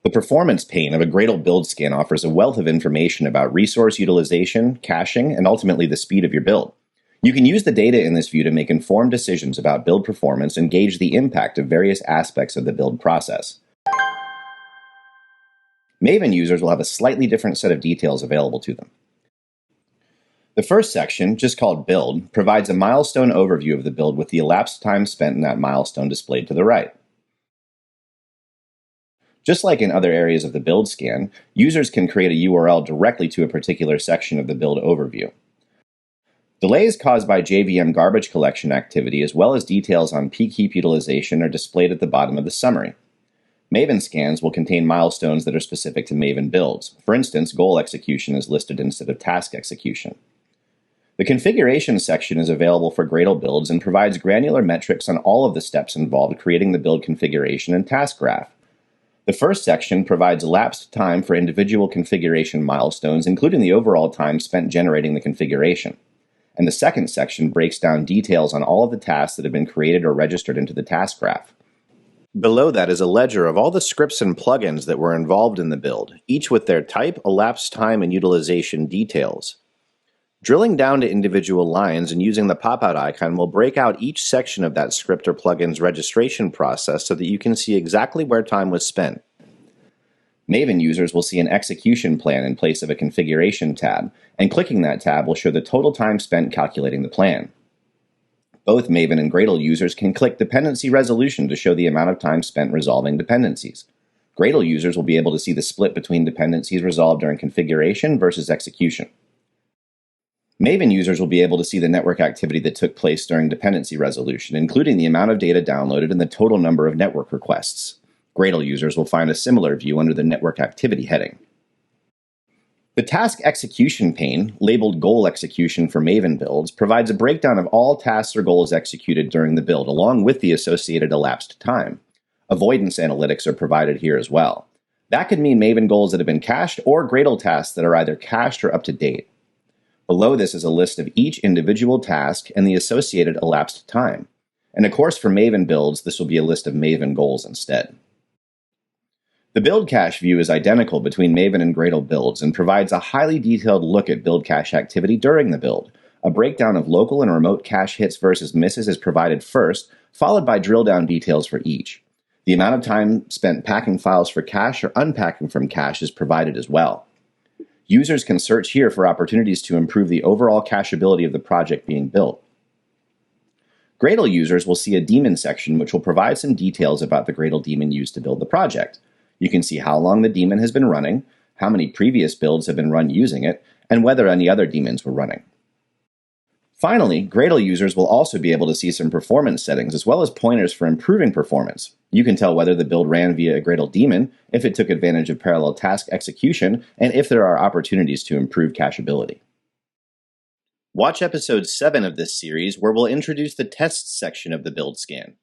The performance pane of a Gradle build scan offers a wealth of information about resource utilization, caching, and ultimately the speed of your build. You can use the data in this view to make informed decisions about build performance and gauge the impact of various aspects of the build process. Maven users will have a slightly different set of details available to them. The first section, just called Build, provides a milestone overview of the build with the elapsed time spent in that milestone displayed to the right. Just like in other areas of the build scan, users can create a URL directly to a particular section of the build overview. Delays caused by JVM garbage collection activity as well as details on peak heap utilization are displayed at the bottom of the summary. Maven scans will contain milestones that are specific to Maven builds. For instance, goal execution is listed instead of task execution. The configuration section is available for Gradle builds and provides granular metrics on all of the steps involved creating the build configuration and task graph. The first section provides elapsed time for individual configuration milestones, including the overall time spent generating the configuration. And the second section breaks down details on all of the tasks that have been created or registered into the task graph. Below that is a ledger of all the scripts and plugins that were involved in the build, each with their type, elapsed time, and utilization details. Drilling down to individual lines and using the pop-out icon will break out each section of that script or plugin's registration process so that you can see exactly where time was spent. Maven users will see an execution plan in place of a configuration tab, and clicking that tab will show the total time spent calculating the plan. Both Maven and Gradle users can click Dependency Resolution to show the amount of time spent resolving dependencies. Gradle users will be able to see the split between dependencies resolved during configuration versus execution. Maven users will be able to see the network activity that took place during dependency resolution, including the amount of data downloaded and the total number of network requests. Gradle users will find a similar view under the network activity heading. The task execution pane, labeled goal execution for Maven builds, provides a breakdown of all tasks or goals executed during the build, along with the associated elapsed time. Avoidance analytics are provided here as well. That could mean Maven goals that have been cached or Gradle tasks that are either cached or up to date. Below this is a list of each individual task and the associated elapsed time. And of course, for Maven builds, this will be a list of Maven goals instead. The build cache view is identical between Maven and Gradle builds and provides a highly detailed look at build cache activity during the build. A breakdown of local and remote cache hits versus misses is provided first, followed by drill down details for each. The amount of time spent packing files for cache or unpacking from cache is provided as well. Users can search here for opportunities to improve the overall cacheability of the project being built. Gradle users will see a daemon section which will provide some details about the Gradle daemon used to build the project. You can see how long the daemon has been running, how many previous builds have been run using it, and whether any other daemons were running. Finally, Gradle users will also be able to see some performance settings as well as pointers for improving performance. You can tell whether the build ran via a Gradle daemon, if it took advantage of parallel task execution, and if there are opportunities to improve cacheability. Watch episode 7 of this series where we'll introduce the tests section of the build scan.